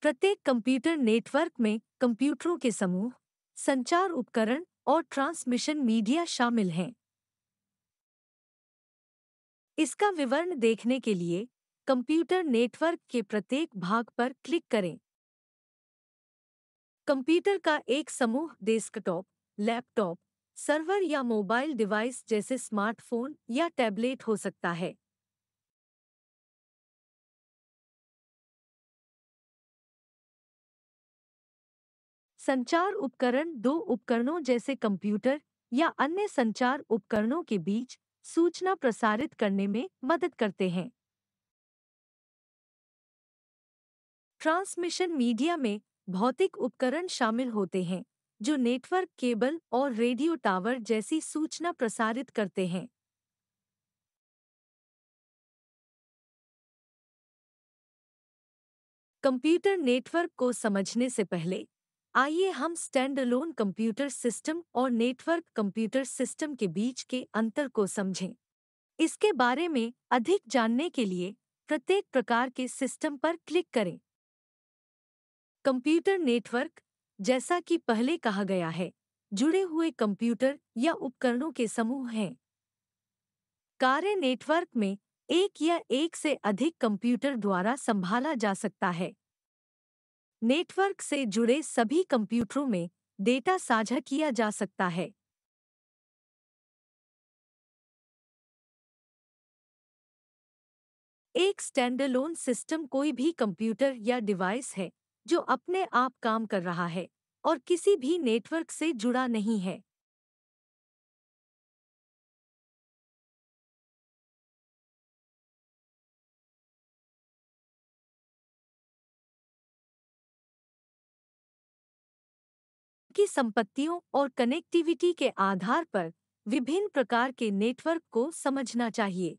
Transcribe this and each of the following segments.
प्रत्येक computer network में कंप्यूटरों के समूह, संचार उपकरण और ट्रांसमिशन मीडिया शामिल हैं। इसका विवरण देखने के लिए कंप्यूटर नेटवर्क के प्रत्येक भाग पर क्लिक करें। कंप्यूटर का एक समूह डेस्कटॉप, लैपटॉप, सर्वर या मोबाइल डिवाइस जैसे स्मार्टफोन या टैबलेट हो सकता है। संचार उपकरण दो उपकरणों जैसे कंप्यूटर या अन्य संचार उपकरणों के बीच सूचना प्रसारित करने में मदद करते हैं। ट्रांसमिशन मीडिया में भौतिक उपकरण शामिल होते हैं जो नेटवर्क केबल और रेडियो टावर जैसी सूचना प्रसारित करते हैं। कंप्यूटर नेटवर्क को समझने से पहले आइए हम स्टैंडअलोन कंप्यूटर सिस्टम और नेटवर्क कंप्यूटर सिस्टम के बीच के अंतर को समझें। इसके बारे में अधिक जानने के लिए प्रत्येक प्रकार के सिस्टम पर क्लिक करें। कंप्यूटर नेटवर्क, जैसा कि पहले कहा गया है, जुड़े हुए कंप्यूटर या उपकरणों के समूह हैं। कार्य नेटवर्क में एक या एक से अधिक कंप्यूटर द्वारा संभाला जा सकता है। नेटवर्क से जुड़े सभी कंप्यूटरों में डेटा साझा किया जा सकता है। एक स्टैंडअलोन सिस्टम कोई भी कंप्यूटर या डिवाइस है जो अपने आप काम कर रहा है और किसी भी नेटवर्क से जुड़ा नहीं है। की संपत्तियों और कनेक्टिविटी के आधार पर विभिन्न प्रकार के नेटवर्क को समझना चाहिए।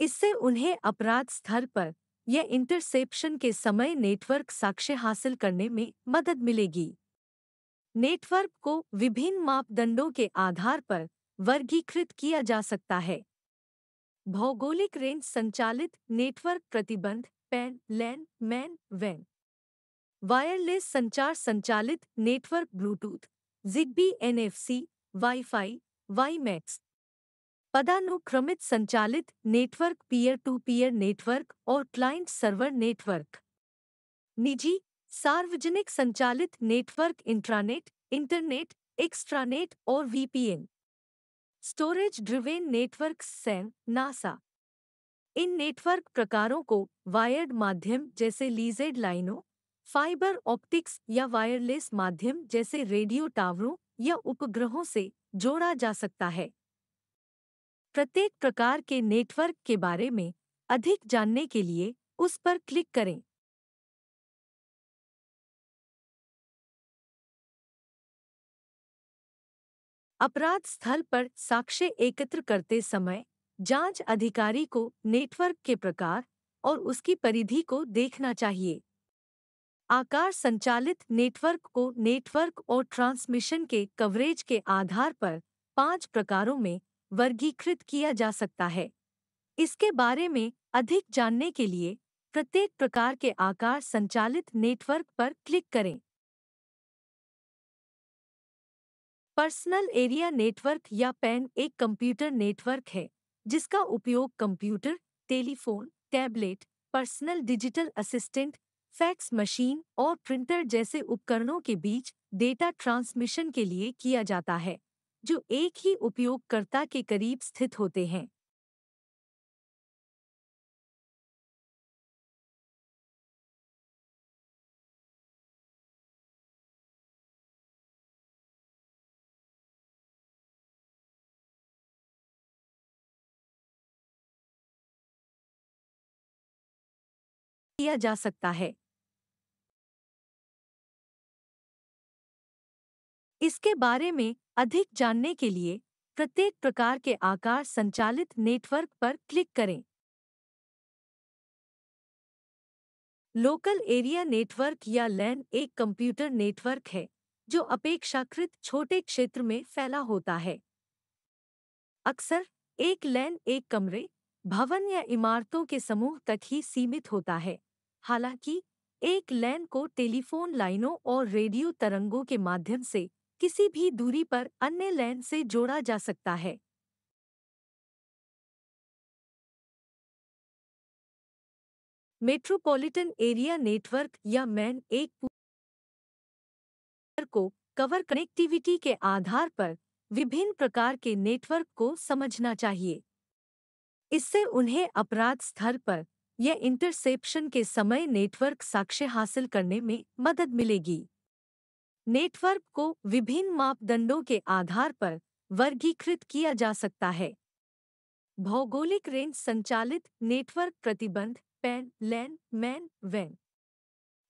इससे उन्हें अपराध स्थल पर या इंटरसेप्शन के समय नेटवर्क साक्ष्य हासिल करने में मदद मिलेगी। नेटवर्क को विभिन्न मापदंडों के आधार पर वर्गीकृत किया जा सकता है। भौगोलिक रेंज संचालित नेटवर्क प्रतिबंध पैन, लैन, मैन, वैन। वायरलेस संचार संचालित network Bluetooth, Zigbee, NFC, wifi, WiMAX. पदानुक्रमित संचालित network peer to peer network और क्लाइंट सर्वर नेटवर्क। निजी सार्वजनिक संचालित नेटवर्क इंट्रानेट, इंटरनेट, एक्स्ट्रानेट और VPN. Storage driven network SAN, NAS. इन नेटवर्क प्रकारों को वायर्ड माध्यम जैसे लीजेड लाइनों, फाइबर ऑप्टिक्स या वायरलेस माध्यम जैसे रेडियो टावरों या उपग्रहों से जोड़ा जा सकता है। प्रत्येक प्रकार के नेटवर्क के बारे में अधिक जानने के लिए उस पर क्लिक करें। अपराध स्थल पर साक्ष्य एकत्र करते समय जांच अधिकारी को नेटवर्क के प्रकार और उसकी परिधि को देखना चाहिए। आकार संचालित नेटवर्क को नेटवर्क और ट्रांसमिशन के कवरेज के आधार पर 5 प्रकारों में वर्गीकृत किया जा सकता है। इसके बारे में अधिक जानने के लिए प्रत्येक प्रकार के आकार संचालित नेटवर्क पर क्लिक करें। पर्सनल एरिया नेटवर्क या पैन एक कंप्यूटर नेटवर्क है जिसका उपयोग computer, telephone, tablet, personal digital assistant, fax machine और प्रिंटर जैसे उपकरणों के बीच डेटा ट्रांसमिशन के लिए किया जाता है, जो एक ही उपयोगकर्ता के करीब स्थित होते हैं। किया जा सकता है। इसके बारे में अधिक जानने के लिए प्रत्येक प्रकार के आकार संचालित नेटवर्क पर क्लिक करें। लोकल एरिया नेटवर्क या लैन एक कंप्यूटर नेटवर्क है जो अपेक्षाकृत छोटे क्षेत्र में फैला होता है। अक्सर एक लैन एक कमरे, भवन या इमारतों के समूह तक ही सीमित होता है। हालांकि एक लैन को टेलीफोन लाइनों और रेडियो तरंगों के माध्यम से किसी भी दूरी पर अन्य लैन से जोड़ा जा सकता है। मेट्रोपॉलिटन एरिया नेटवर्क या मैन एक पूरे को कवर कनेक्टिविटी के आधार पर विभिन्न प्रकार के नेटवर्क को समझना चाहिए। इससे उन्हें अपराध स्तर पर या इंटरसेप्शन के समय नेटवर्क साक्ष्य हासिल करने में मदद मिलेगी। नेटवर्क को विभिन्न मापदंडों के आधार पर वर्गीकृत किया जा सकता है। भौगोलिक रेंज संचालित नेटवर्क प्रतिबंध पैन लैन मैन वैन।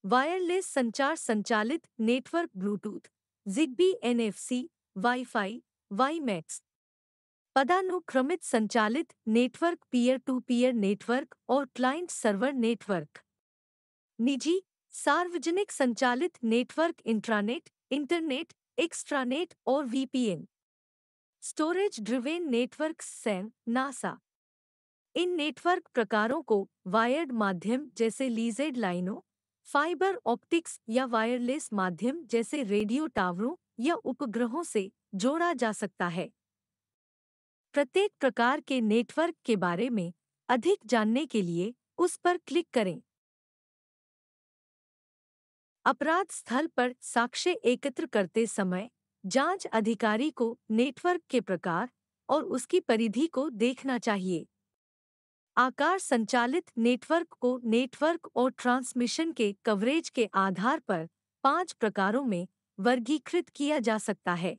वायरलेस संचार संचालित network Bluetooth Zigbee NFC wifi WiMAX. पदानुक्रमित संचालित network peer to peer network और क्लाइंट सर्वर नेटवर्क। निजी सार्वजनिक संचालित नेटवर्क इंट्रानेट इंटरनेट एक्स्ट्रानेट और VPN. Storage driven network SAN NAS. इन नेटवर्क प्रकारों को वायर्ड माध्यम जैसे लीजेड लाइनों, फाइबर ऑप्टिक्स या वायरलेस माध्यम जैसे रेडियो टावरों या उपग्रहों से जोड़ा जा सकता है। प्रत्येक प्रकार के नेटवर्क के बारे में अधिक जानने के लिए उस पर क्लिक करें। अपराध स्थल पर साक्ष्य एकत्र करते समय जांच अधिकारी को नेटवर्क के प्रकार और उसकी परिधि को देखना चाहिए। आकार संचालित नेटवर्क को नेटवर्क और ट्रांसमिशन के कवरेज के आधार पर 5 प्रकारों में वर्गीकृत किया जा सकता है।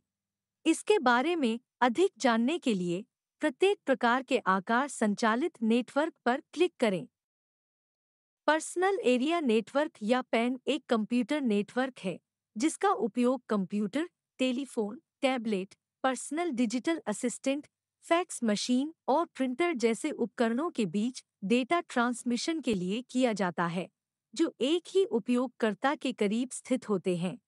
इसके बारे में अधिक जानने के लिए प्रत्येक प्रकार के आकार संचालित नेटवर्क पर क्लिक करें। पर्सनल एरिया नेटवर्क या पैन एक कंप्यूटर नेटवर्क है जिसका उपयोग computer, telephone, tablet, personal digital assistant, fax machine और प्रिंटर जैसे उपकरणों के बीच डेटा ट्रांसमिशन के लिए किया जाता है, जो एक ही उपयोगकर्ता के करीब स्थित होते हैं।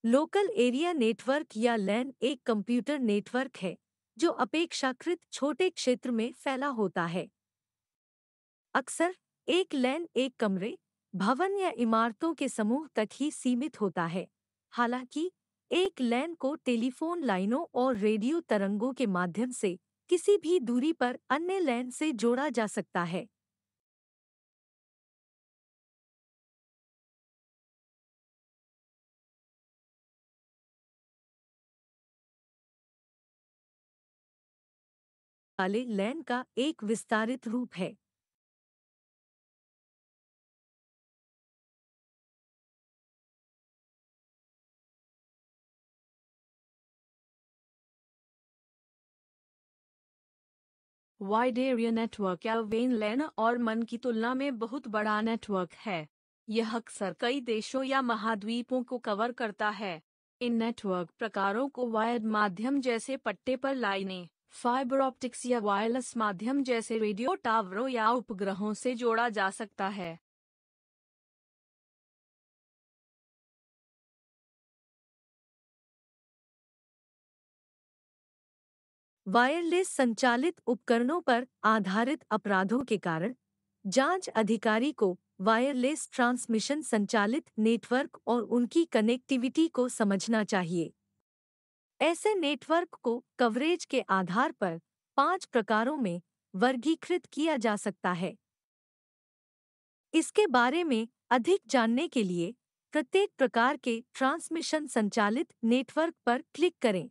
लोकल एरिया नेटवर्क या लैन एक कंप्यूटर नेटवर्क है जो अपेक्षाकृत छोटे क्षेत्र में फैला होता है। अक्सर एक लैन एक कमरे, भवन या इमारतों के समूह तक ही सीमित होता है। हालांकि एक लैन को टेलीफोन लाइनों और रेडियो तरंगों के माध्यम से किसी भी दूरी पर अन्य लैन से जोड़ा जा सकता है। वाले लैन का एक विस्तारित रूप है। वाइड एरिया नेटवर्क या वेन लैन और मन की तुलना में बहुत बड़ा नेटवर्क है। यह अक्सर कई देशों या महाद्वीपों को कवर करता है। इन नेटवर्क प्रकारों को वायर्ड माध्यम जैसे पट्टे पर लाइनें, फाइबर ऑप्टिक्स या वायरलेस माध्यम जैसे रेडियो टावरों या उपग्रहों से जोड़ा जा सकता है। वायरलेस संचालित उपकरणों पर आधारित अपराधों के कारण जांच अधिकारी को वायरलेस ट्रांसमिशन संचालित नेटवर्क और उनकी कनेक्टिविटी को समझना चाहिए। ऐसे नेटवर्क को कवरेज के आधार पर 5 प्रकारों में वर्गीकृत किया जा सकता है। इसके बारे में अधिक जानने के लिए प्रत्येक प्रकार के ट्रांसमिशन संचालित नेटवर्क पर क्लिक करें।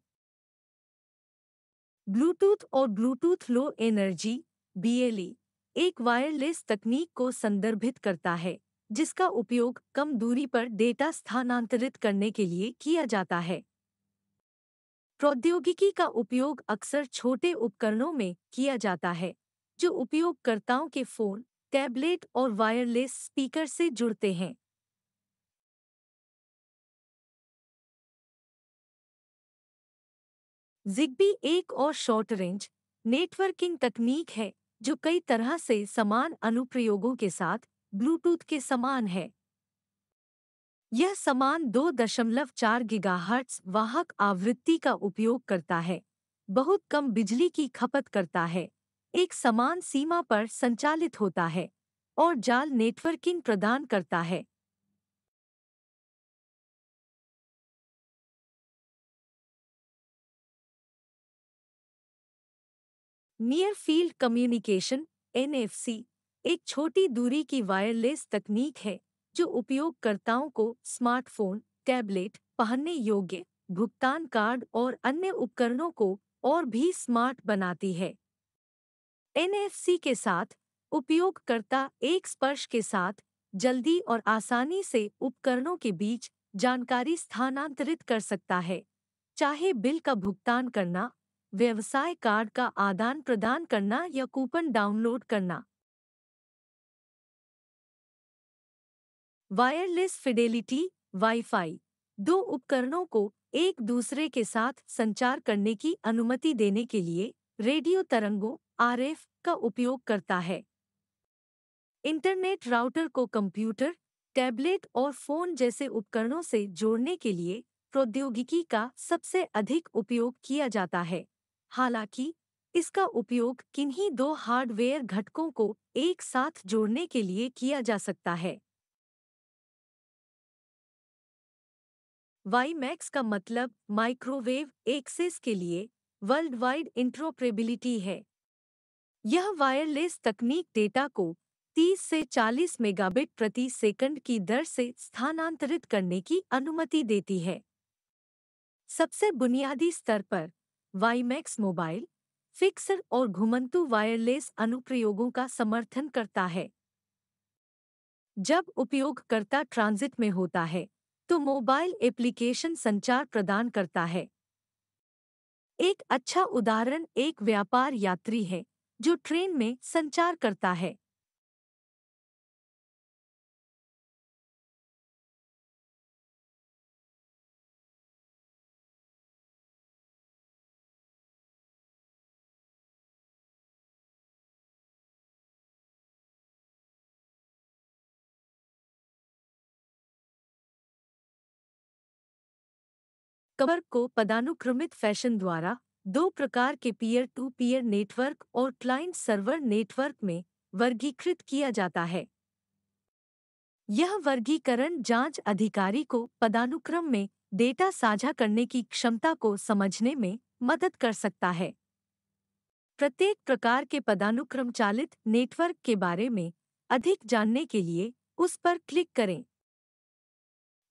ब्लूटूथ और ब्लूटूथ लो एनर्जी (BLE) एक वायरलेस तकनीक को संदर्भित करता है जिसका उपयोग कम दूरी पर डेटा स्थानांतरित करने के लिए किया जाता है। प्रौद्योगिकी का उपयोग अक्सर छोटे उपकरणों में किया जाता है जो उपयोगकर्ताओं के फोन, टैबलेट और वायरलेस स्पीकर से जुड़ते हैं। जिग्बी एक और शॉर्ट रेंज नेटवर्किंग तकनीक है जो कई तरह से समान अनुप्रयोगों के साथ ब्लूटूथ के समान है। यह समान 2.4 गीगाहर्ट्ज़ वाहक आवृत्ति का उपयोग करता है, बहुत कम बिजली की खपत करता है, एक समान सीमा पर संचालित होता है और जाल नेटवर्किंग प्रदान करता है। नियर फील्ड कम्युनिकेशन (एनएफसी) एक छोटी दूरी की वायरलेस तकनीक है जो उपयोगकर्ताओं को स्मार्टफोन, टैबलेट, पहनने योग्य, भुगतान कार्ड और अन्य उपकरणों को और भी स्मार्ट बनाती है। एनएफसी के साथ उपयोगकर्ता एक स्पर्श के साथ जल्दी और आसानी से उपकरणों के बीच जानकारी स्थानांतरित कर सकता है, चाहे बिल का भुगतान करना, व्यवसाय कार्ड का आदान प्रदान करना या कूपन डाउनलोड करना। वायरलेस फिडेलिटी वाईफाई दो उपकरणों को एक दूसरे के साथ संचार करने की अनुमति देने के लिए रेडियो तरंगों आरएफ का उपयोग करता है। इंटरनेट राउटर को कंप्यूटर, टैबलेट और फोन जैसे उपकरणों से जोड़ने के लिए प्रौद्योगिकी का सबसे अधिक उपयोग किया जाता है। हालांकि इसका उपयोग किन्हीं दो हार्डवेयर घटकों को एक साथ जोड़ने के लिए किया जा सकता है। वाईमैक्स का मतलब माइक्रोवेव एक्सेस के लिए वर्ल्ड वाइड इंटरऑपरेबिलिटी है। यह वायरलेस तकनीक डेटा को 30 से 40 मेगाबिट प्रति सेकंड की दर से स्थानांतरित करने की अनुमति देती है। सबसे बुनियादी स्तर पर वाईमैक्स मोबाइल, फिक्सर और घुमंतू वायरलेस अनुप्रयोगों का समर्थन करता है। जब उपयोगकर्ता ट्रांजिट में होता है, तो मोबाइल एप्लीकेशन संचार प्रदान करता है। एक अच्छा उदाहरण एक व्यापार यात्री है जो ट्रेन में संचार करता है। कवर को पदानुक्रमित फैशन द्वारा दो प्रकार के पीयर टू पीयर नेटवर्क और क्लाइंट सर्वर नेटवर्क में वर्गीकृत किया जाता है। यह वर्गीकरण जांच अधिकारी को पदानुक्रम में डेटा साझा करने की क्षमता को समझने में मदद कर सकता है। प्रत्येक प्रकार के पदानुक्रम चालित नेटवर्क के बारे में अधिक जानने के लिए उस पर क्लिक करें।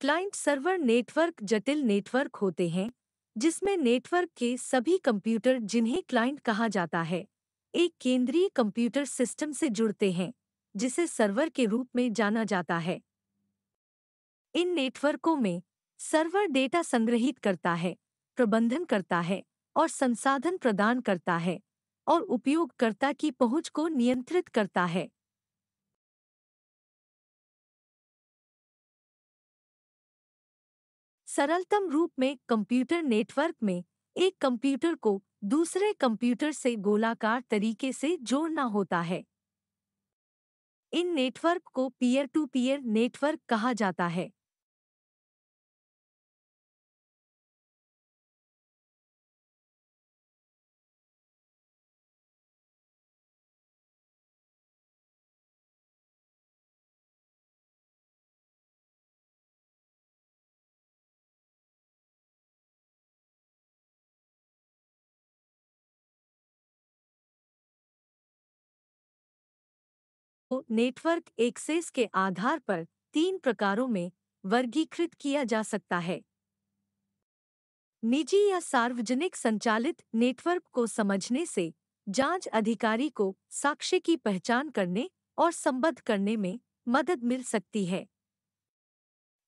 क्लाइंट सर्वर नेटवर्क जटिल नेटवर्क होते हैं जिसमें नेटवर्क के सभी कंप्यूटर, जिन्हें क्लाइंट कहा जाता है, एक केंद्रीय कंप्यूटर सिस्टम से जुड़ते हैं जिसे सर्वर के रूप में जाना जाता है। इन नेटवर्कों में सर्वर डेटा संग्रहीत करता है, प्रबंधन करता है और संसाधन प्रदान करता है और उपयोगकर्ता की पहुंच को नियंत्रित करता है। सरलतम रूप में कंप्यूटर नेटवर्क में एक कंप्यूटर को दूसरे कंप्यूटर से गोलाकार तरीके से जोड़ना होता है। इन नेटवर्क को पीयर टू पीयर नेटवर्क कहा जाता है। को नेटवर्क एक्सेस के आधार पर तीन प्रकारों में वर्गीकृत किया जा सकता है। निजी या सार्वजनिक संचालित नेटवर्क को समझने से जांच अधिकारी को साक्ष्य की पहचान करने और संबद्ध करने में मदद मिल सकती है।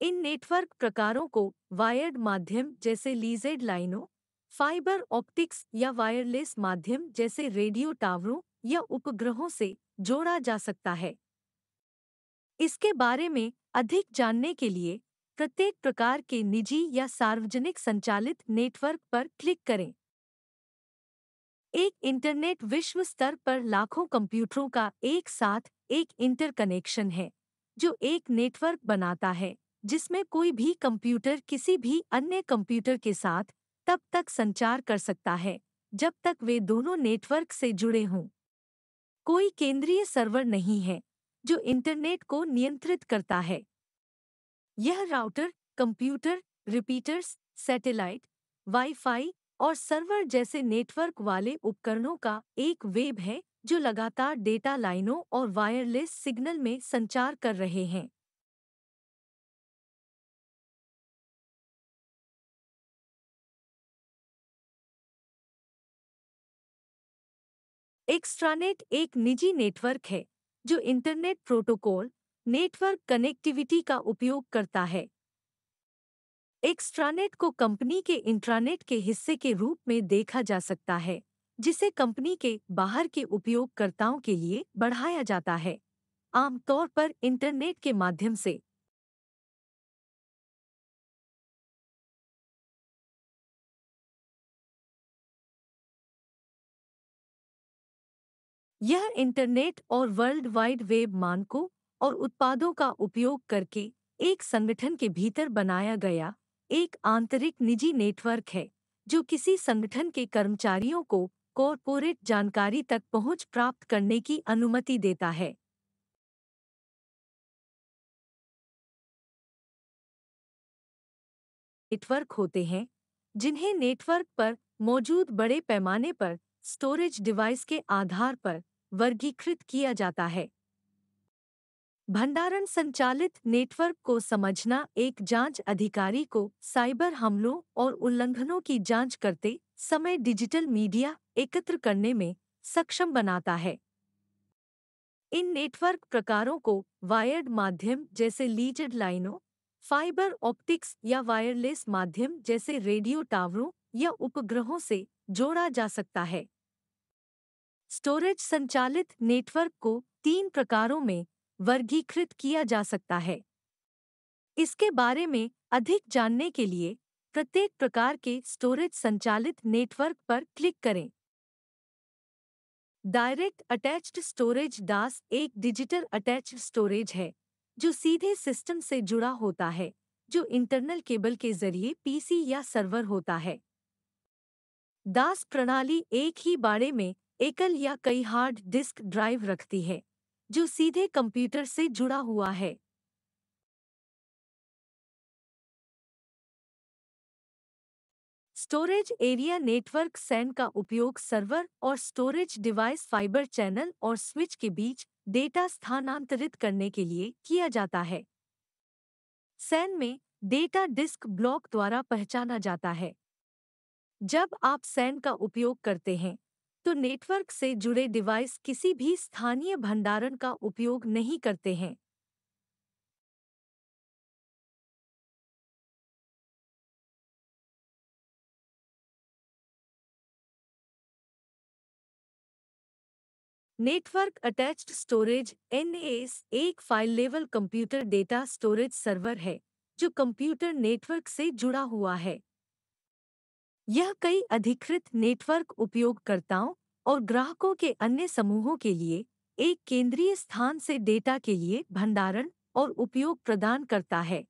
इन नेटवर्क प्रकारों को वायर्ड माध्यम जैसे लीजेड लाइनों, फाइबर ऑप्टिक्स या वायरलेस माध्यम जैसे रेडियो टावरों या उपग्रहों से जोड़ा जा सकता है। इसके बारे में अधिक जानने के लिए प्रत्येक प्रकार के निजी या सार्वजनिक संचालित नेटवर्क पर क्लिक करें। एक इंटरनेट विश्व स्तर पर लाखों कंप्यूटरों का एक साथ एक इंटरकनेक्शन है, जो एक नेटवर्क बनाता है जिसमें कोई भी कंप्यूटर किसी भी अन्य कंप्यूटर के साथ तब तक संचार कर सकता है जब तक वे दोनों नेटवर्क से जुड़े हों। कोई केंद्रीय सर्वर नहीं है जो इंटरनेट को नियंत्रित करता है। यह router, computer, repeaters, satellite, wifi और सर्वर जैसे नेटवर्क वाले उपकरणों का एक वेब है जो लगातार डेटा लाइनों और वायरलेस सिग्नल में संचार कर रहे हैं। एक्स्ट्रानेट एक निजी नेटवर्क है जो इंटरनेट प्रोटोकॉल, नेटवर्क कनेक्टिविटी का उपयोग करता है। एक्स्ट्रानेट को कंपनी के इंट्रानेट के हिस्से के रूप में देखा जा सकता है, जिसे कंपनी के बाहर के उपयोगकर्ताओं के लिए बढ़ाया जाता है, आमतौर पर इंटरनेट के माध्यम से। यह इंटरनेट और वर्ल्ड वाइड वेब मानकों और उत्पादों का उपयोग करके एक संगठन के भीतर बनाया गया एक आंतरिक निजी नेटवर्क है, जो किसी संगठन के कर्मचारियों को कॉर्पोरेट जानकारी तक पहुंच प्राप्त करने की अनुमति देता है। नेटवर्क होते हैं जिन्हें नेटवर्क पर मौजूद बड़े पैमाने पर स्टोरेज डिवाइस के आधार पर वर्गीकृत किया जाता है। भंडारण संचालित नेटवर्क को समझना एक जांच अधिकारी को साइबर हमलों और उल्लंघनों की जांच करते समय डिजिटल मीडिया एकत्र करने में सक्षम बनाता है। इन नेटवर्क प्रकारों को वायर्ड माध्यम जैसे लीजेड लाइनों, फाइबर ऑप्टिक्स या वायरलेस माध्यम जैसे रेडियो टावरों या उपग्रहों से जोड़ा जा सकता है। स्टोरेज संचालित नेटवर्क को 3 प्रकारों में वर्गीकृत किया जा सकता है। इसके बारे में अधिक जानने के लिए प्रत्येक प्रकार के स्टोरेज संचालित नेटवर्क पर क्लिक करें। डायरेक्ट अटैच्ड स्टोरेज डास एक डिजिटल अटैच्ड स्टोरेज है जो सीधे सिस्टम से जुड़ा होता है, जो इंटरनल केबल के जरिए पीसी या सर्वर होता है। दास प्रणाली एक ही बाड़े में एकल या कई हार्ड डिस्क ड्राइव रखती है, जो सीधे कंप्यूटर से जुड़ा हुआ है। स्टोरेज एरिया नेटवर्क सैन का उपयोग सर्वर और स्टोरेज डिवाइस फाइबर चैनल और स्विच के बीच डेटा स्थानांतरित करने के लिए किया जाता है। सैन में डेटा डिस्क ब्लॉक द्वारा पहचाना जाता है। जब आप सैन का उपयोग करते हैं, तो नेटवर्क से जुड़े डिवाइस किसी भी स्थानीय भंडारण का उपयोग नहीं करते हैं। नेटवर्क अटैच्ड स्टोरेज (NAS) एक file level computer data storage server है जो कंप्यूटर नेटवर्क से जुड़ा हुआ है। यह कई अधिकृत नेटवर्क उपयोगकर्ताओं और ग्राहकों के अन्य समूहों के लिए एक केंद्रीय स्थान से डेटा के लिए भंडारण और उपयोग प्रदान करता है।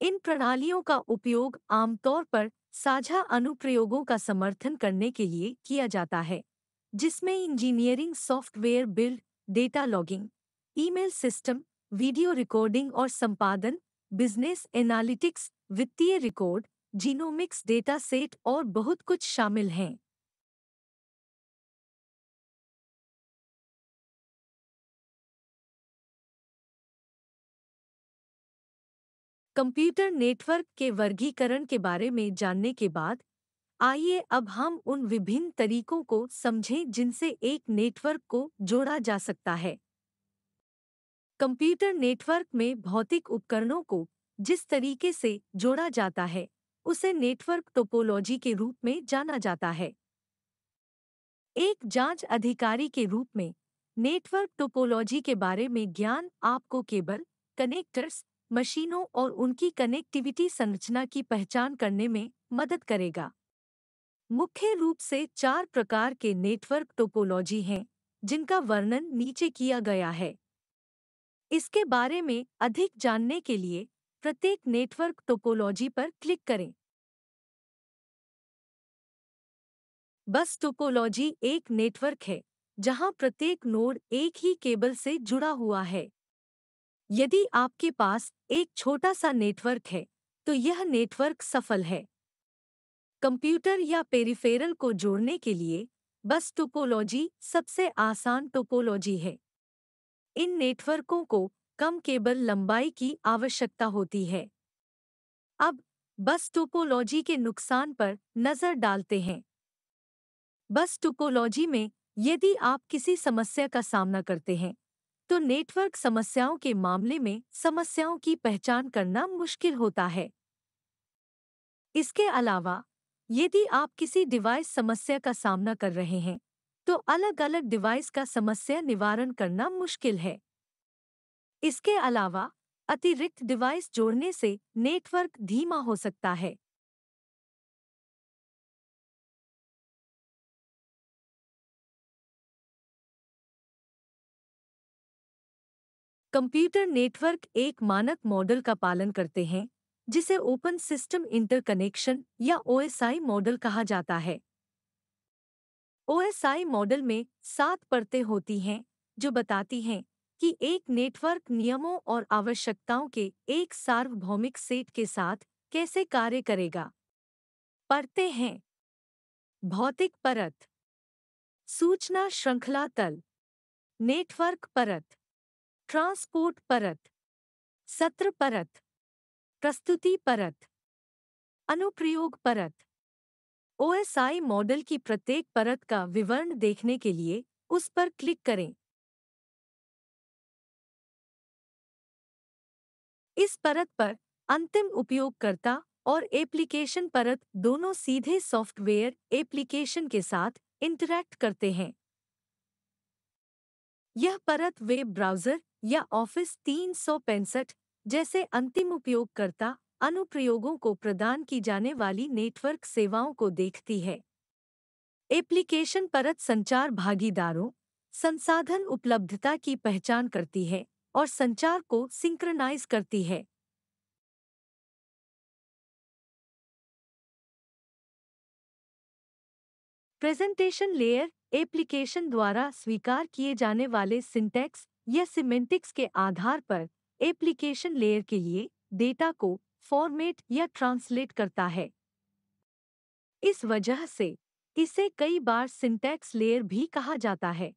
इन प्रणालियों का उपयोग आमतौर पर साझा अनुप्रयोगों का समर्थन करने के लिए किया जाता है, जिसमें engineering software build, data logging, email system, video recording और संपादन, बिजनेस एनालिटिक्स, वित्तीय रिकॉर्ड, जीनोमिक्स डेटा सेट और बहुत कुछ शामिल हैं। कंप्यूटर नेटवर्क के वर्गीकरण के बारे में जानने के बाद, आइए अब हम उन विभिन्न तरीकों को समझें जिनसे एक नेटवर्क को जोड़ा जा सकता है। कंप्यूटर नेटवर्क में भौतिक उपकरणों को जिस तरीके से जोड़ा जाता है, उसे नेटवर्क टोपोलॉजी के रूप में जाना जाता है। एक जांच अधिकारी के रूप में नेटवर्क टोपोलॉजी के बारे में ज्ञान आपको केबल, कनेक्टर्स, मशीनों और उनकी कनेक्टिविटी संरचना की पहचान करने में मदद करेगा। मुख्य रूप से 4 प्रकार के नेटवर्क टोपोलॉजी हैं, जिनका वर्णन नीचे किया गया है। इसके बारे में अधिक जानने के लिए प्रत्येक नेटवर्क टोपोलॉजी पर क्लिक करें। बस टोपोलॉजी एक नेटवर्क है जहां प्रत्येक नोड एक ही केबल से जुड़ा हुआ है। यदि आपके पास एक छोटा सा नेटवर्क है, तो यह नेटवर्क सफल है। कंप्यूटर या पेरिफेरल को जोड़ने के लिए बस टोपोलॉजी सबसे आसान टोपोलॉजी है। इन नेटवर्कों को कम केबल लंबाई की आवश्यकता होती है। अब बस टोपोलॉजी के नुकसान पर नजर डालते हैं। बस टोपोलॉजी में यदि आप किसी समस्या का सामना करते हैं, तो नेटवर्क समस्याओं के मामले में समस्याओं की पहचान करना मुश्किल होता है। इसके अलावा, यदि आप किसी डिवाइस समस्या का सामना कर रहे हैं, तो अलग-अलग डिवाइस का समस्या निवारण करना मुश्किल है। इसके अलावा, अतिरिक्त डिवाइस जोड़ने से नेटवर्क धीमा हो सकता है। कंप्यूटर नेटवर्क एक मानक मॉडल का पालन करते हैं, जिसे ओपन सिस्टम इंटरकनेक्शन या ओएसआई मॉडल कहा जाता है। ओएसआई मॉडल में 7 परतें होती हैं, जो बताती हैं कि एक नेटवर्क नियमों और आवश्यकताओं के एक सार्वभौमिक सेट के साथ कैसे कार्य करेगा। परतें हैं: भौतिक परत, सूचना श्रृंखला तल, नेटवर्क परत, ट्रांसपोर्ट परत, सत्र परत, प्रस्तुति परत, अनुप्रयोग परत। ओएसआई मॉडल की प्रत्येक परत का विवरण देखने के लिए उस पर क्लिक करें। इस परत पर अंतिम उपयोगकर्ता और एप्लीकेशन परत दोनों सीधे सॉफ्टवेयर एप्लीकेशन के साथ इंटरैक्ट करते हैं। यह परत वेब ब्राउज़र या ऑफिस 365 जैसे अंतिम उपयोगकर्ता अनुप्रयोगों को प्रदान की जाने वाली नेटवर्क सेवाओं को देखती है। एप्लीकेशन परत संचार भागीदारों, संसाधन उपलब्धता की पहचान करती है और संचार को सिंक्रनाइज करती है। प्रेजेंटेशन लेयर एप्लीकेशन द्वारा स्वीकार किए जाने वाले सिंटैक्स या सिमेंटिक्स के आधार पर एप्लीकेशन लेयर के लिए डेटा को फॉर्मेट या ट्रांसलेट करता है। इस वजह से इसे कई बार सिंटैक्स लेयर भी कहा जाता है।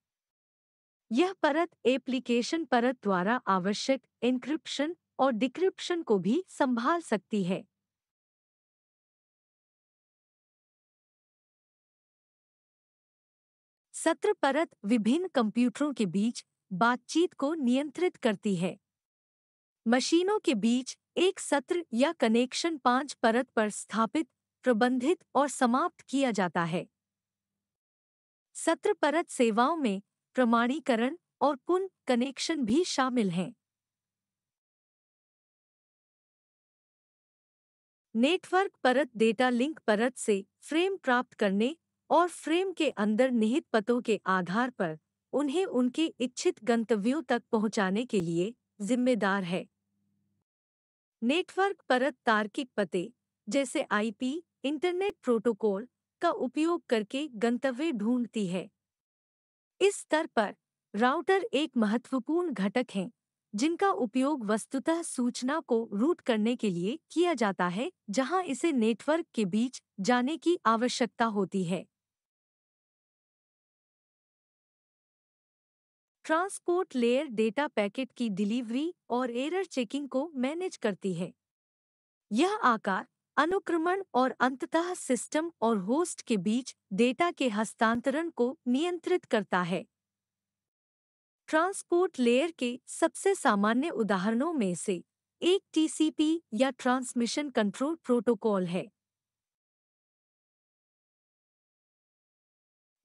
यह परत एप्लीकेशन परत द्वारा आवश्यक एन्क्रिप्शन और डिक्रिप्शन को भी संभाल सकती है। सत्र परत विभिन्न कंप्यूटरों के बीच बातचीत को नियंत्रित करती है। मशीनों के बीच एक सत्र या कनेक्शन 5 परत पर स्थापित, प्रबंधित और समाप्त किया जाता है। सत्र परत सेवाओं में प्रमाणीकरण और पुनः कनेक्शन भी शामिल हैं। नेटवर्क परत डेटा लिंक परत से फ्रेम प्राप्त करने और फ्रेम के अंदर निहित पतों के आधार पर उन्हें उनके इच्छित गंतव्यों तक पहुंचाने के लिए जिम्मेदार है। नेटवर्क परत तार्किक पते, जैसे आईपी, इंटरनेट प्रोटोकॉल का उपयोग करके गंतव्य ढूंढती है। इस स्तर पर राउटर एक महत्वपूर्ण घटक है, जिनका उपयोग वस्तुतः सूचना को रूट करने के लिए किया जाता है, जहां इसे नेटवर्क के बीच जाने की आवश्यकता होती है। ट्रांसपोर्ट लेयर डेटा पैकेट की डिलीवरी और एरर चेकिंग को मैनेज करती है। यह आकार, अनुक्रमण और अंततः सिस्टम और होस्ट के बीच डेटा के हस्तांतरण को नियंत्रित करता है। ट्रांसपोर्ट लेयर के सबसे सामान्य उदाहरणों में से एक टीसीपी या ट्रांसमिशन कंट्रोल प्रोटोकॉल है।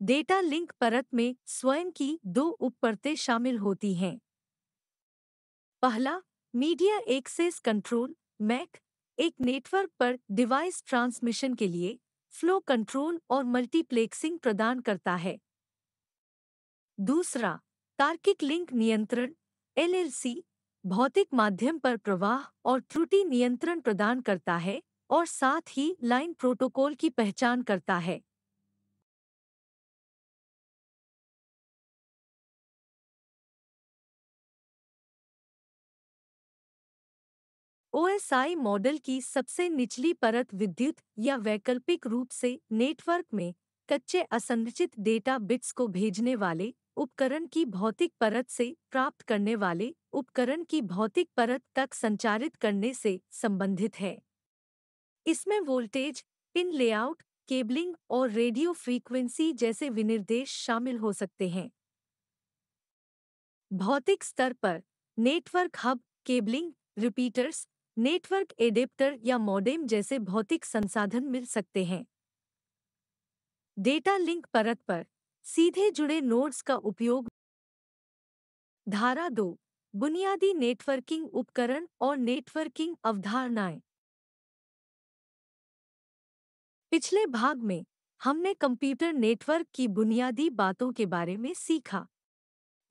डेटा लिंक परत में स्वयं की 2 उपपरतें शामिल होती हैं। पहला, मीडिया एक्सेस कंट्रोल मैक, एक नेटवर्क पर डिवाइस ट्रांसमिशन के लिए फ्लो कंट्रोल और मल्टीप्लेक्सिंग प्रदान करता है। दूसरा, तार्किक लिंक नियंत्रण एलएलसी, भौतिक माध्यम पर प्रवाह और त्रुटि नियंत्रण प्रदान करता है और साथ ही लाइन प्रोटोकॉल की पहचान करता है। ओएसआई मॉडल की सबसे निचली परत विद्युत या वैकल्पिक रूप से नेटवर्क में कच्चे असंरचित डेटा बिट्स को भेजने वाले उपकरण की भौतिक परत से प्राप्त करने वाले उपकरण की भौतिक परत तक संचारित करने से संबंधित है। इसमें वोल्टेज, पिन लेआउट, केबलिंग और रेडियो फ्रीक्वेंसी जैसे विनिर्देश शामिल हो सकते हैं। भौतिक स्तर पर network hub, cabling, repeaters, network adapter या मॉडेम जैसे भौतिक संसाधन मिल सकते हैं। डेटा लिंक परत पर सीधे जुड़े नोड्स का उपयोग। धारा 2, बुनियादी नेटवर्किंग उपकरण और नेटवर्किंग अवधारणाएं। पिछले भाग में हमने कंप्यूटर नेटवर्क की बुनियादी बातों के बारे में सीखा।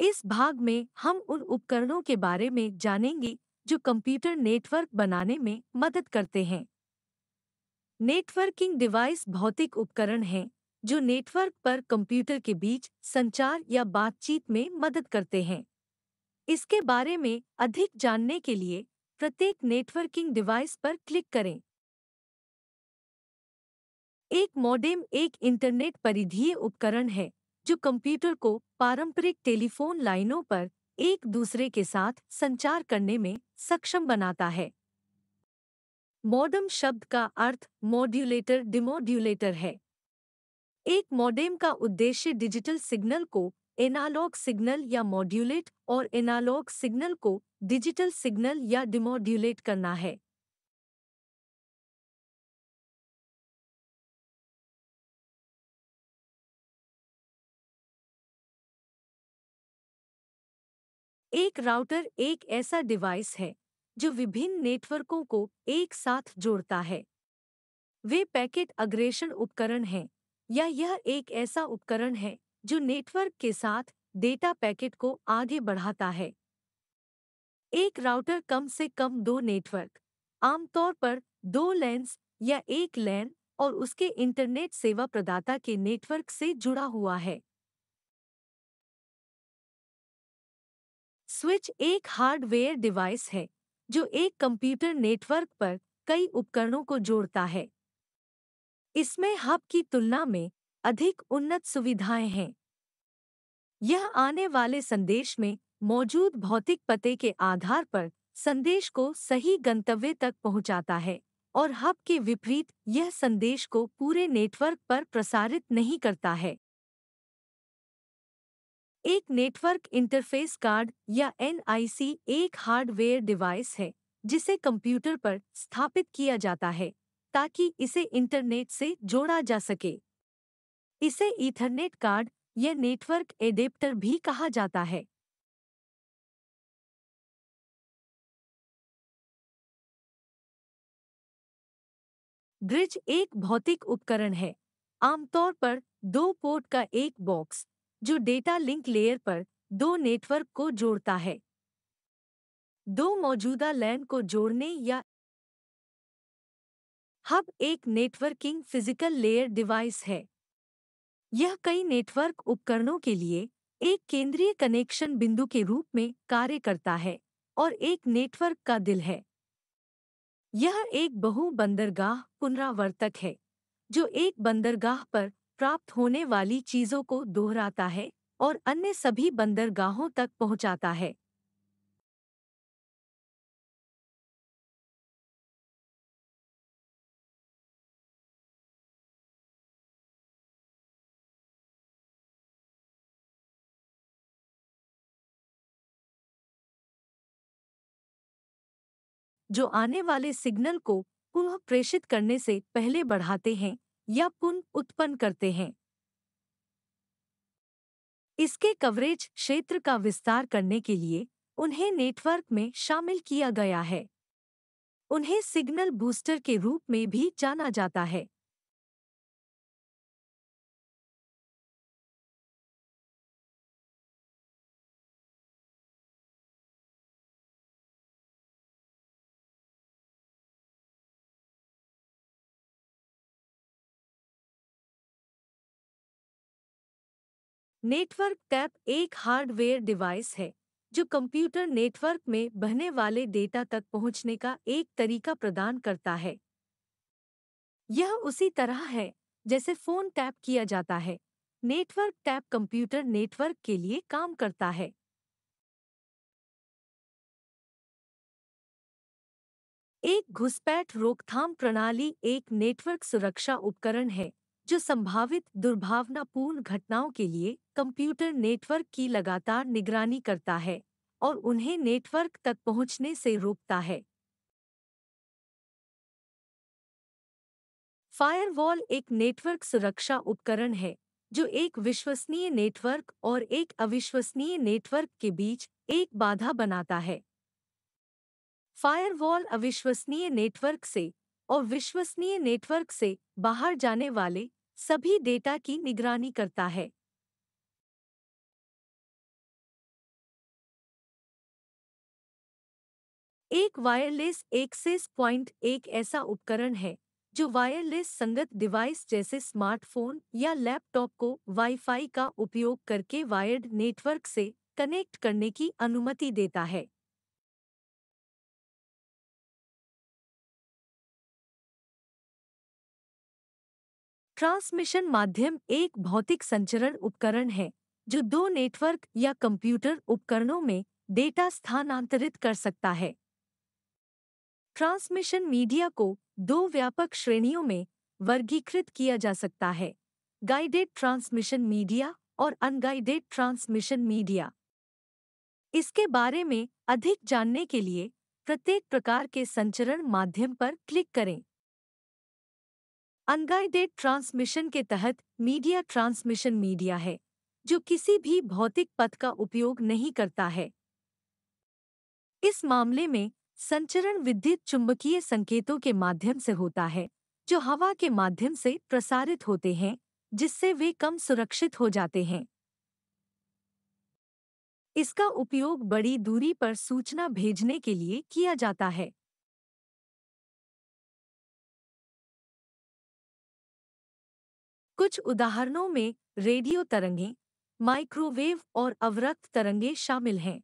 इस भाग में हम उन उपकरणों के बारे में जानेंगे जो कंप्यूटर नेटवर्क बनाने में मदद करते हैं। नेटवर्किंग डिवाइस भौतिक उपकरण हैं जो नेटवर्क पर कंप्यूटर के बीच संचार या बातचीत में मदद करते हैं। इसके बारे में अधिक जानने के लिए प्रत्येक नेटवर्किंग डिवाइस पर क्लिक करें। एक मॉडेम एक इंटरनेट परिधीय उपकरण है जो कंप्यूटर को पारंपरिक टेलीफोन लाइनों पर एक दूसरे के साथ संचार करने में सक्षम बनाता है। मॉडेम शब्द का अर्थ मॉड्यूलेटर डिमॉड्यूलेटर है। एक मॉडेम का उद्देश्य डिजिटल सिग्नल को एनालॉग सिग्नल या मॉड्यूलेट और एनालॉग सिग्नल को डिजिटल सिग्नल या डिमॉड्यूलेट करना है। एक राउटर एक ऐसा डिवाइस है जो विभिन्न नेटवर्कों को एक साथ जोड़ता है। वे पैकेट अग्रेषण उपकरण हैं या यह एक ऐसा उपकरण है जो नेटवर्क के साथ डेटा पैकेट को आगे बढ़ाता है। एक राउटर कम से कम दो नेटवर्क, आमतौर पर दो लैन्स या एक लैन और उसके इंटरनेट सेवा प्रदाता के नेटवर्क से जुड़ा हुआ है। स्विच एक हार्डवेयर डिवाइस है जो एक कंप्यूटर नेटवर्क पर कई उपकरणों को जोड़ता है। इसमें हब की तुलना में अधिक उन्नत सुविधाएं हैं। यह आने वाले संदेश में मौजूद भौतिक पते के आधार पर संदेश को सही गंतव्य तक पहुंचाता है और हब के विपरीत यह संदेश को पूरे नेटवर्क पर प्रसारित नहीं करता है। एक नेटवर्क इंटरफेस कार्ड या एनआईसी एक हार्डवेयर डिवाइस है जिसे कंप्यूटर पर स्थापित किया जाता है ताकि इसे इंटरनेट से जोड़ा जा सके। इसे ईथरनेट कार्ड या नेटवर्क एडेप्टर भी कहा जाता है। ब्रिज एक भौतिक उपकरण है, आमतौर पर दो पोर्ट का एक बॉक्स, जो डेटा लिंक लेयर पर दो नेटवर्क को जोड़ता है। दो मौजूदा लैन को जोड़ने या हब एक नेटवर्किंग फिजिकल लेयर डिवाइस है। यह कई नेटवर्क उपकरणों के लिए एक केंद्रीय कनेक्शन बिंदु के रूप में कार्य करता है और एक नेटवर्क का दिल है। यह एक बहु बंदरगाह पुनरावर्तक है जो एक बंदरगाह पर प्राप्त होने वाली चीजों को दोहराता है और अन्य सभी बंदरगाहों तक पहुंचाता है। जो आने वाले सिग्नल को पुनः प्रेषित करने से पहले बढ़ाते हैं या पुनः उत्पन्न करते हैं। इसके कवरेज क्षेत्र का विस्तार करने के लिए उन्हें नेटवर्क में शामिल किया गया है। उन्हें सिग्नल बूस्टर के रूप में भी जाना जाता है। नेटवर्क टैप एक हार्डवेयर डिवाइस है जो कंप्यूटर नेटवर्क में बहने वाले डेटा तक पहुंचने का एक तरीका प्रदान करता है। यह उसी तरह है जैसे फोन टैप किया जाता है। नेटवर्क टैप कंप्यूटर नेटवर्क के लिए काम करता है। एक घुसपैठ रोकथाम प्रणाली एक नेटवर्क सुरक्षा उपकरण है जो संभावित दुर्भावनापूर्ण घटनाओं के लिए कंप्यूटर नेटवर्क की लगातार निगरानी करता है और उन्हें नेटवर्क तक पहुंचने से रोकता है। फायरवॉल एक नेटवर्क सुरक्षा उपकरण है जो एक विश्वसनीय नेटवर्क और एक अविश्वसनीय नेटवर्क के बीच एक बाधा बनाता है। फायरवॉल अविश्वसनीय नेटवर्क से और विश्वसनीय नेटवर्क से बाहर जाने वाले सभी डेटा की निगरानी करता है। एक वायरलेस एक्सेस पॉइंट एक ऐसा उपकरण है जो वायरलेस संगत डिवाइस जैसे स्मार्टफोन या लैपटॉप को वाईफाई का उपयोग करके वायर्ड नेटवर्क से कनेक्ट करने की अनुमति देता है। ट्रांसमिशन माध्यम एक भौतिक संचरण उपकरण है जो दो नेटवर्क या कंप्यूटर उपकरणों में डेटा स्थानांतरित कर सकता है। ट्रांसमिशन मीडिया को दो व्यापक श्रेणियों में वर्गीकृत किया जा सकता है: गाइडेड ट्रांसमिशन मीडिया और अनगाइडेड ट्रांसमिशन मीडिया। इसके बारे में अधिक जानने के लिए प्रत्येक प्रकार के संचरण माध्यम पर क्लिक करें। अनगाइडेड ट्रांसमिशन के तहत मीडिया ट्रांसमिशन मीडिया है जो किसी भी भौतिक पथ का उपयोग नहीं करता है। इस मामले में संचरण विद्युत चुम्बकीय संकेतों के माध्यम से होता है जो हवा के माध्यम से प्रसारित होते हैं, जिससे वे कम सुरक्षित हो जाते हैं। इसका उपयोग बड़ी दूरी पर सूचना भेजने के लिए किया जाता है। कुछ उदाहरणों में रेडियो तरंगें, माइक्रोवेव और अवरक्त तरंगें शामिल हैं।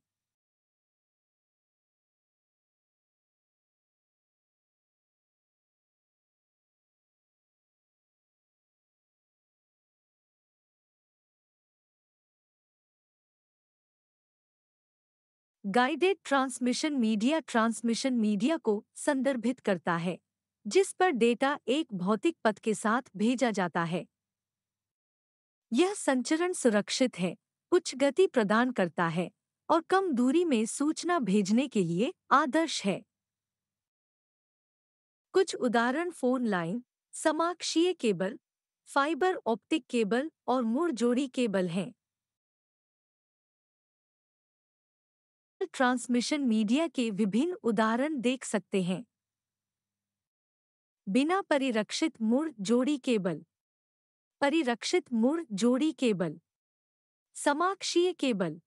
गाइडेड ट्रांसमिशन मीडिया को संदर्भित करता है जिस पर डेटा एक भौतिक पथ के साथ भेजा जाता है। यह संचरण सुरक्षित है, उच्च गति प्रदान करता है और कम दूरी में सूचना भेजने के लिए आदर्श है। कुछ उदाहरण फोन लाइन, समाक्षीय केबल, फाइबर ऑप्टिक केबल और मुड़ जोड़ी केबल हैं। ट्रांसमिशन मीडिया के विभिन्न उदाहरण देख सकते हैं: बिना परिरक्षित मुड़ जोड़ी केबल, परिरक्षित मुड़ जोड़ी केबल, समाक्षीय केबल,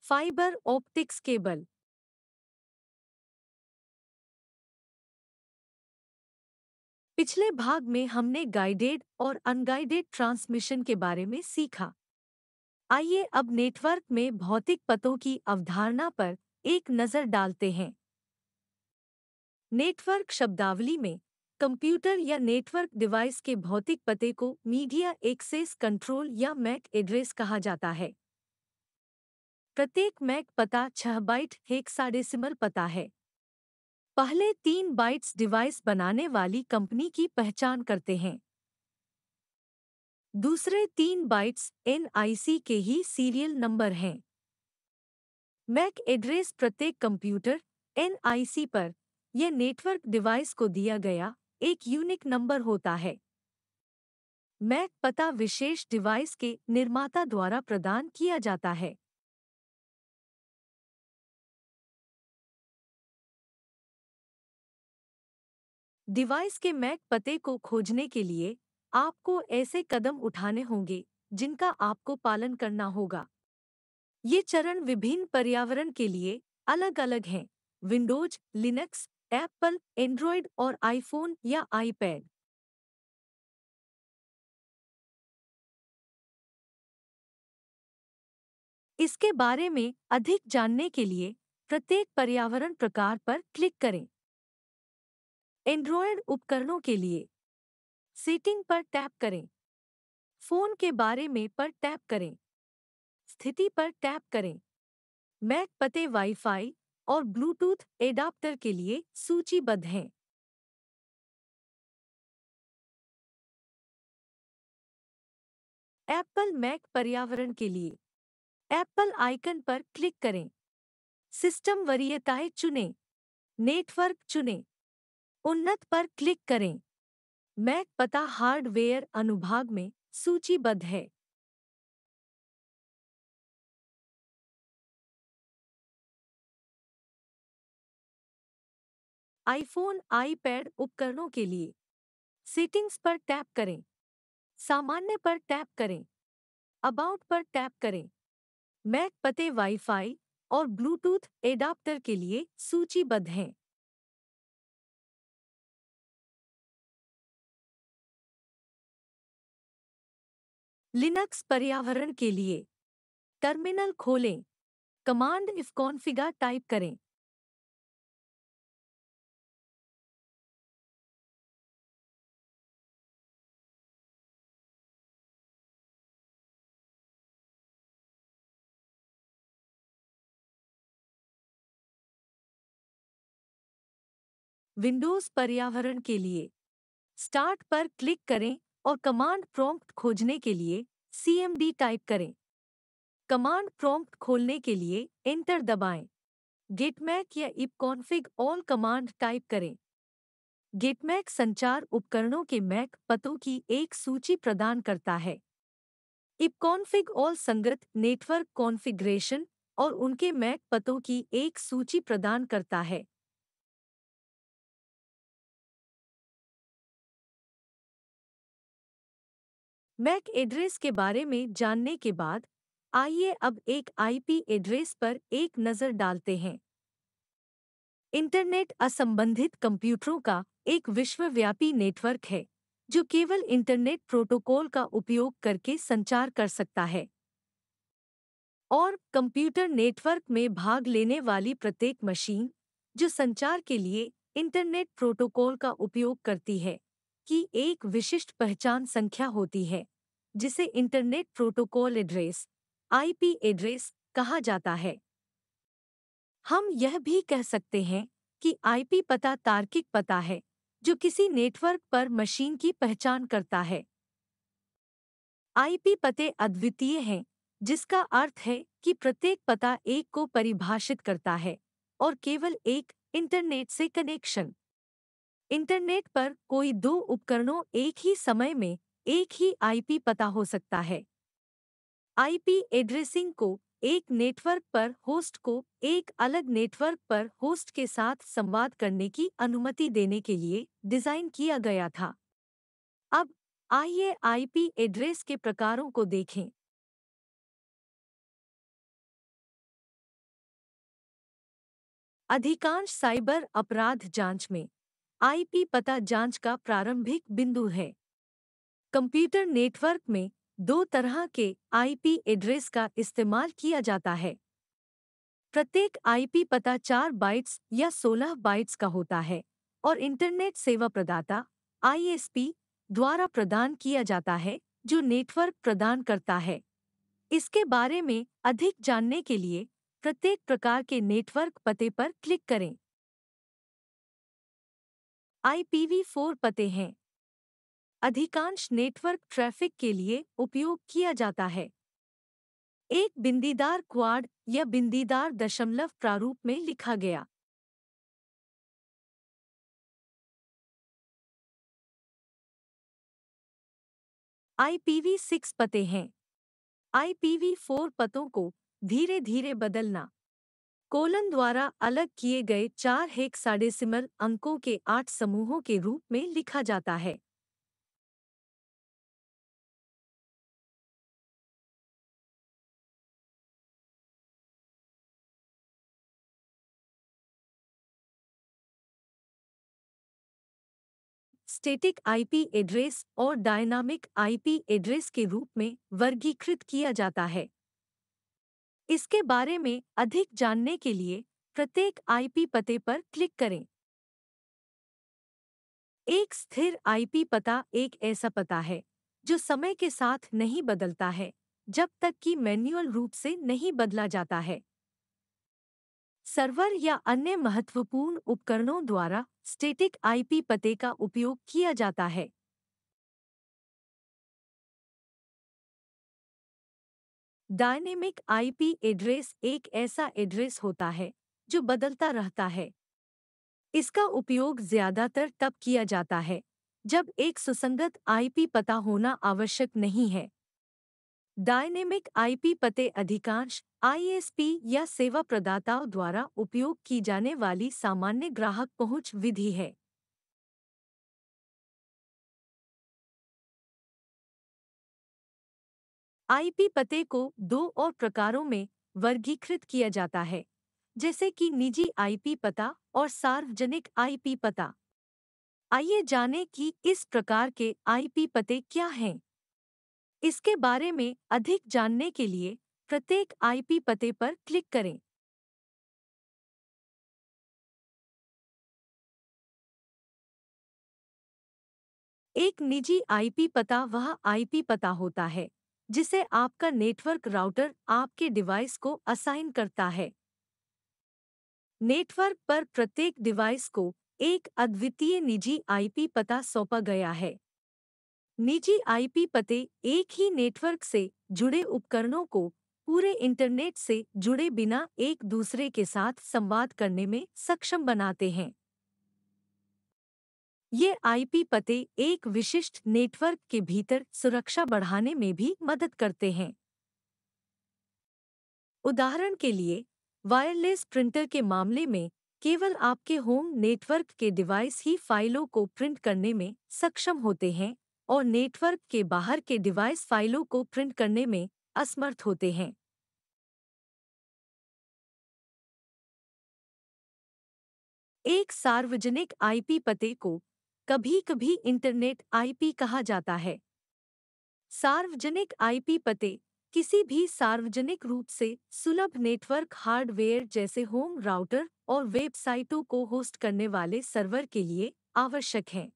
फाइबर ऑप्टिक्स केबल। पिछले भाग में हमने गाइडेड और अनगाइडेड ट्रांसमिशन के बारे में सीखा। आइए अब नेटवर्क में भौतिक पथों की अवधारणा पर एक नज़र डालते हैं। नेटवर्क शब्दावली में कंप्यूटर या नेटवर्क डिवाइस के भौतिक पते को मीडिया एक्सेस कंट्रोल या मैक एड्रेस कहा जाता है। प्रत्येक मैक पता 6 बाइट हेक्साडेसिमल पता है। पहले 3 बाइट्स डिवाइस बनाने वाली कंपनी की पहचान करते हैं। दूसरे 3 बाइट्स एनआईसी के ही सीरियल नंबर हैं। मैक एड्रेस प्रत्येक कंप्यूटर एनआईसी पर यह नेटवर्क डिवाइस को दिया गया एक यूनिक नंबर होता है। मैक पता विशेष डिवाइस के निर्माता द्वारा प्रदान किया जाता है। डिवाइस के मैक पते को खोजने के लिए आपको ऐसे कदम उठाने होंगे जिनका आपको पालन करना होगा। ये चरण विभिन्न पर्यावरण के लिए अलग-अलग हैं: विंडोज, लिनक्स, एप्पल, एंड्रॉयड और आईफोन या आईपैड। इसके बारे में अधिक जानने के लिए प्रत्येक पर्यावरण प्रकार पर क्लिक करें। एंड्रॉयड उपकरणों के लिए सेटिंग पर टैप करें। फोन के बारे में पर टैप करें। स्थिति पर टैप करें। मैक पते वाईफाई और ब्लूटूथ एडाप्टर के लिए सूचीबद्ध हैं। एप्पल मैक पर्यावरण के लिए एप्पल आइकन पर क्लिक करें। सिस्टम वरीयताएं चुनें। नेटवर्क चुनें। उन्नत पर क्लिक करें। मैक पता हार्डवेयर अनुभाग में सूचीबद्ध है। आईफोन आईपैड उपकरणों के लिए सेटिंग्स पर टैप करें। सामान्य पर टैप करें। अबाउट पर टैप करें। मैक पते वाईफाई और ब्लूटूथ एडाप्टर के लिए सूचीबद्ध हैं। लिनक्स पर्यावरण के लिए टर्मिनल खोलें। कमांड इफ कॉन्फ़िगर टाइप करें। विंडोज पर्यावरण के लिए स्टार्ट पर क्लिक करें और कमांड प्रॉम्प्ट खोजने के लिए cmd टाइप करें। कमांड प्रॉम्प्ट खोलने के लिए एंटर दबाएं। गिटमैक या ipconfig ऑल कमांड टाइप करें। गिटमैक संचार उपकरणों के मैक पतों की एक सूची प्रदान करता है। ipconfig ऑल संगत नेटवर्क कॉन्फ़िगरेशन और उनके मैक पतों की एक सूची प्रदान करता है। मैक एड्रेस के बारे में जानने के बाद आइए अब एक आईपी एड्रेस पर एक नज़र डालते हैं। इंटरनेट असंबंधित कंप्यूटरों का एक विश्वव्यापी नेटवर्क है जो केवल इंटरनेट प्रोटोकॉल का उपयोग करके संचार कर सकता है और कंप्यूटर नेटवर्क में भाग लेने वाली प्रत्येक मशीन जो संचार के लिए इंटरनेट प्रोटोकॉल का उपयोग करती है की एक विशिष्ट पहचान संख्या होती है जिसे internet protocol address IP address कहा जाता है। हम यह भी कह सकते हैं कि आईपी पता तार्किक पता है जो किसी नेटवर्क पर मशीन की पहचान करता है। आईपी पते अद्वितीय हैं जिसका अर्थ है कि प्रत्येक पता एक को परिभाषित करता है और केवल एक इंटरनेट से कनेक्शन। इंटरनेट पर कोई दो उपकरणों एक ही समय में एक ही आईपी पता हो सकता है। आईपी एड्रेसिंग को एक नेटवर्क पर होस्ट को एक अलग नेटवर्क पर होस्ट के साथ संवाद करने की अनुमति देने के लिए डिज़ाइन किया गया था। अब आइए आईपी एड्रेस के प्रकारों को देखें। अधिकांश साइबर अपराध जांच में आईपी पता जांच का प्रारंभिक बिंदु है। कंप्यूटर नेटवर्क में दो तरह के आईपी एड्रेस का इस्तेमाल किया जाता है। प्रत्येक आईपी पता 4 बाइट्स या 16 बाइट्स का होता है और इंटरनेट सेवा प्रदाता आईएसपी द्वारा प्रदान किया जाता है जो नेटवर्क प्रदान करता है। इसके बारे में अधिक जानने के लिए प्रत्येक प्रकार के नेटवर्क पते पर क्लिक करें। IPv4 पते हैं। अधिकांश नेटवर्क ट्रैफिक के लिए उपयोग किया जाता है। एक बिंदीदार क्वाड या बिंदीदार दशमलव प्रारूप में लिखा गया। IPv6 पते हैं। IPv4 पतों को धीरे धीरे बदलना कोलन द्वारा अलग किए गए 4 हेक्साडेसिमल अंकों के 8 समूहों के रूप में लिखा जाता है। स्टैटिक आईपी एड्रेस और डायनामिक आईपी एड्रेस के रूप में वर्गीकृत किया जाता है। इसके बारे में अधिक जानने के लिए प्रत्येक आईपी पते पर क्लिक करें। एक स्थिर आईपी पता एक ऐसा पता है जो समय के साथ नहीं बदलता है जब तक कि मैन्युअल रूप से नहीं बदला जाता है। सर्वर या अन्य महत्वपूर्ण उपकरणों द्वारा स्टैटिक आईपी पते का उपयोग किया जाता है। डायनेमिक आईपी एड्रेस एक ऐसा एड्रेस होता है जो बदलता रहता है। इसका उपयोग ज्यादातर तब किया जाता है जब एक सुसंगत आईपी पता होना आवश्यक नहीं है। डायनेमिक आईपी पते अधिकांश आईएसपी या सेवा प्रदाताओं द्वारा उपयोग की जाने वाली सामान्य ग्राहक पहुंच विधि है। आईपी पते को दो और प्रकारों में वर्गीकृत किया जाता है, जैसे कि निजी आईपी पता और सार्वजनिक आईपी पता। आइए जानें कि इस प्रकार के आईपी पते क्या हैं। इसके बारे में अधिक जानने के लिए प्रत्येक आईपी पते पर क्लिक करें। एक निजी आईपी पता वह आईपी पता होता है जिसे आपका नेटवर्क राउटर आपके डिवाइस को असाइन करता है। नेटवर्क पर प्रत्येक डिवाइस को एक अद्वितीय निजी आईपी पता सौंपा गया है। निजी आईपी पते एक ही नेटवर्क से जुड़े उपकरणों को पूरे इंटरनेट से जुड़े बिना एक दूसरे के साथ संवाद करने में सक्षम बनाते हैं। ये आईपी पते एक विशिष्ट नेटवर्क के भीतर सुरक्षा बढ़ाने में भी मदद करते हैं। उदाहरण के लिए, वायरलेस प्रिंटर के मामले में केवल आपके होम नेटवर्क के डिवाइस ही फाइलों को प्रिंट करने में सक्षम होते हैं और नेटवर्क के बाहर के डिवाइस फाइलों को प्रिंट करने में असमर्थ होते हैं। एक सार्वजनिक आईपी पते को कभी-कभी इंटरनेट आईपी कहा जाता है। सार्वजनिक आईपी पते किसी भी सार्वजनिक रूप से सुलभ नेटवर्क हार्डवेयर जैसे होम राउटर और वेबसाइटों को होस्ट करने वाले सर्वर के लिए आवश्यक हैं।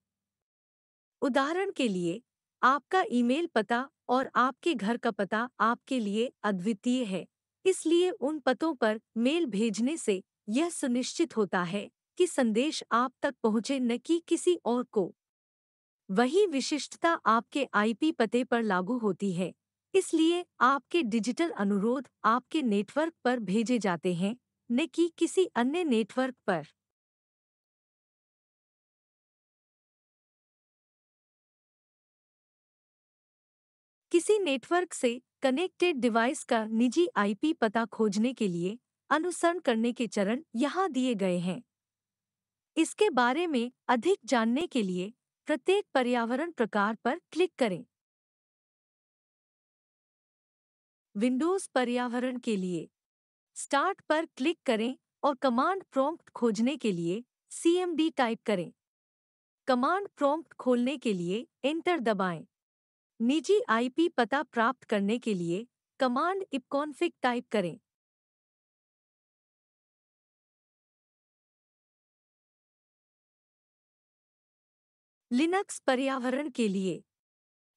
उदाहरण के लिए, आपका ईमेल पता और आपके घर का पता आपके लिए अद्वितीय है, इसलिए उन पतों पर मेल भेजने से यह सुनिश्चित होता है कि संदेश आप तक पहुंचे न कि किसी और को। वही विशिष्टता आपके आईपी पते पर लागू होती है, इसलिए आपके डिजिटल अनुरोध आपके नेटवर्क पर भेजे जाते हैं, न कि किसी अन्य नेटवर्क पर। किसी नेटवर्क से कनेक्टेड डिवाइस का निजी आईपी पता खोजने के लिए अनुसरण करने के चरण यहाँ दिए गए हैं। इसके बारे में अधिक जानने के लिए प्रत्येक पर्यावरण प्रकार पर क्लिक करें। विंडोज़ पर्यावरण के लिए स्टार्ट पर क्लिक करें और कमांड प्रॉम्प्ट खोजने के लिए सीएमडी टाइप करें। कमांड प्रॉम्प्ट खोलने के लिए एंटर दबाएं। निजी आईपी पता प्राप्त करने के लिए कमांड ipconfig टाइप करें। लिनक्स पर्यावरण के लिए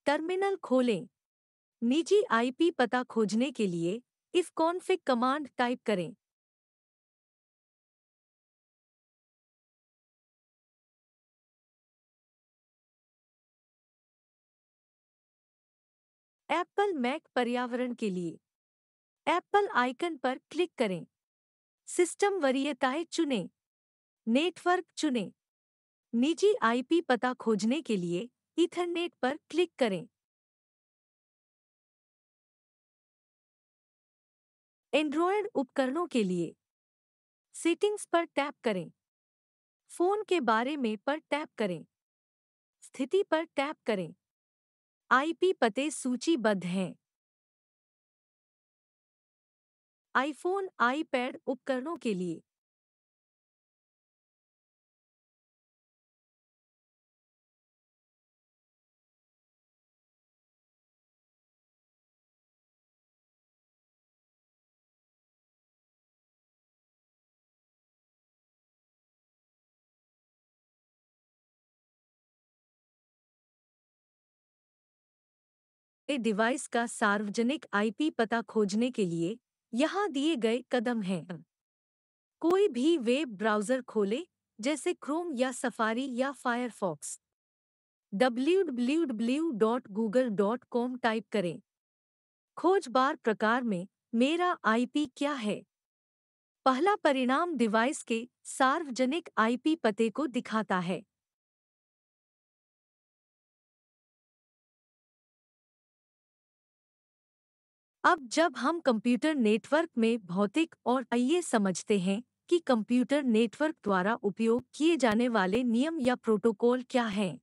टर्मिनल खोलें। निजी आईपी पता खोजने के लिए ifconfig कमांड टाइप करें। एप्पल मैक पर्यावरण के लिए एप्पल आइकन पर क्लिक करें। सिस्टम वरीयताएं चुनें। नेटवर्क चुनें। निजी आईपी पता खोजने के लिए ईथरनेट पर क्लिक करें। एंड्रॉयड उपकरणों के लिए सेटिंग्स पर टैप करें। फोन के बारे में पर टैप करें। स्थिति पर टैप करें। आईपी पते सूचीबद्ध हैं। आईफोन आईपैड उपकरणों के लिए डिवाइस का सार्वजनिक आईपी पता खोजने के लिए यहाँ दिए गए कदम हैं। कोई भी वेब ब्राउज़र खोलें, जैसे क्रोम या सफारी या फायरफॉक्स। www.google.com टाइप करें। खोज बार प्रकार में मेरा आईपी क्या है? पहला परिणाम डिवाइस के सार्वजनिक आईपी पते को दिखाता है। अब जब हम कंप्यूटर नेटवर्क में भौतिक और आइए समझते हैं कि कंप्यूटर नेटवर्क द्वारा उपयोग किए जाने वाले नियम या प्रोटोकॉल क्या हैं।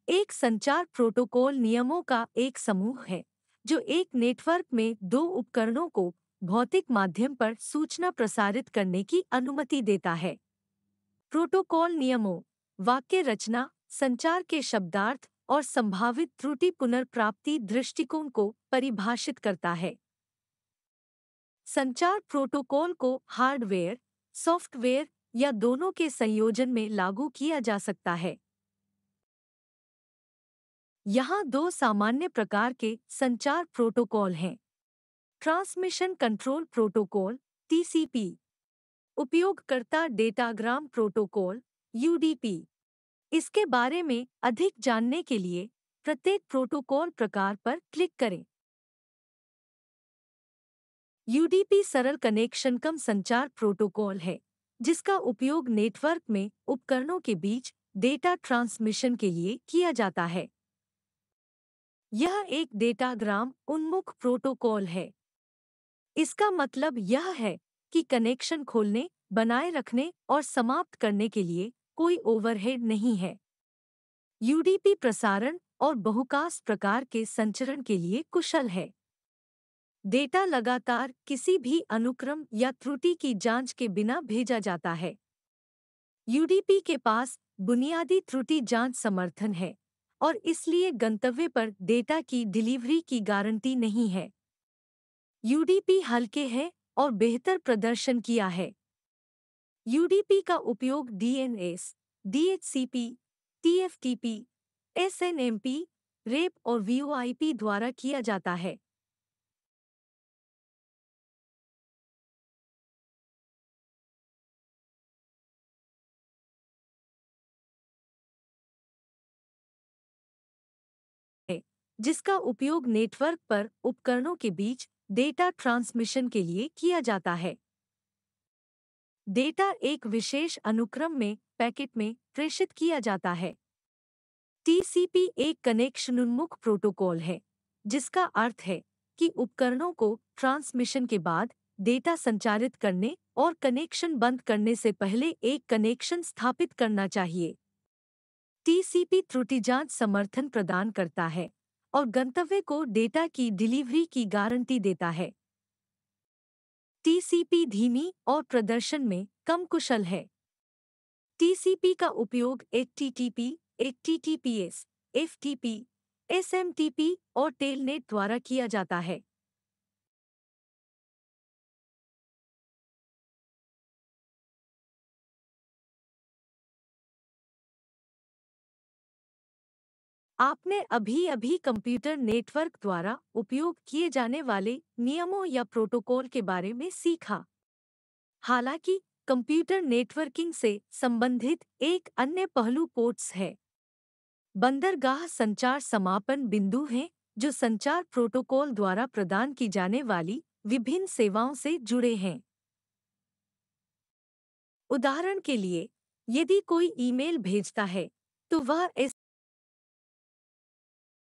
एक संचार प्रोटोकॉल नियमों का एक समूह है जो एक नेटवर्क में दो उपकरणों को भौतिक माध्यम पर सूचना प्रसारित करने की अनुमति देता है। प्रोटोकॉल नियमों वाक्य रचना, संचार के शब्दार्थ और संभावित त्रुटि पुनर्प्राप्ति दृष्टिकोण को परिभाषित करता है। संचार प्रोटोकॉल को हार्डवेयर, सॉफ्टवेयर या दोनों के संयोजन में लागू किया जा सकता है। यहाँ दो सामान्य प्रकार के संचार प्रोटोकॉल हैं। ट्रांसमिशन कंट्रोल प्रोटोकॉल (टीसीपी), उपयोगकर्ता डेटाग्राम प्रोटोकॉल (यूडीपी). इसके बारे में अधिक जानने के लिए प्रत्येक प्रोटोकॉल प्रकार पर क्लिक करें। यूडीपी सरल कनेक्शन कम संचार प्रोटोकॉल है, जिसका उपयोग नेटवर्क में उपकरणों के बीच डेटा ट्रांसमिशन के लिए किया जाता है। यह एक डेटाग्राम उन्मुख प्रोटोकॉल है। इसका मतलब यह है कि कनेक्शन खोलने, बनाए रखने और समाप्त करने के लिए कोई ओवरहेड नहीं है। यूडीपी प्रसारण और बहुकास्ट प्रकार के संचरण के लिए कुशल है। डेटा लगातार किसी भी अनुक्रम या त्रुटि की जांच के बिना भेजा जाता है। यूडीपी के पास बुनियादी त्रुटि जांच समर्थन है और इसलिए गंतव्य पर डेटा की डिलीवरी की गारंटी नहीं है। यूडीपी हल्के है और बेहतर प्रदर्शन किया है। यूडीपी का उपयोग DNS, DHCP, TFTP, SNMP, rape और वीओआईपी द्वारा किया जाता है। जिसका उपयोग नेटवर्क पर उपकरणों के बीच डेटा ट्रांसमिशन के लिए किया जाता है। डेटा एक विशेष अनुक्रम में पैकेट में प्रेषित किया जाता है। टीसीपी एक कनेक्शनोन्मुख प्रोटोकॉल है, जिसका अर्थ है कि उपकरणों को ट्रांसमिशन के बाद डेटा संचारित करने और कनेक्शन बंद करने से पहले एक कनेक्शन स्थापित करना चाहिए। टीसीपी त्रुटि जांच समर्थन प्रदान करता है और गंतव्य को डेटा की डिलीवरी की गारंटी देता है। टीसीपी धीमी और प्रदर्शन में कम कुशल है। टीसीपी का उपयोग एचटीटीपी, एचटीटीपीएस, एफटीपी, एसएमटीपी और टेलनेट द्वारा किया जाता है। आपने अभी-अभी कंप्यूटर नेटवर्क द्वारा उपयोग किए जाने वाले नियमों या प्रोटोकॉल के बारे में सीखा। हालांकि कंप्यूटर नेटवर्किंग से संबंधित एक अन्य पहलू पोर्ट्स है। बंदरगाह संचार समापन बिंदु हैं जो संचार प्रोटोकॉल द्वारा प्रदान की जाने वाली विभिन्न सेवाओं से जुड़े हैं। उदाहरण के लिए, यदि कोई ईमेल भेजता है, तो वह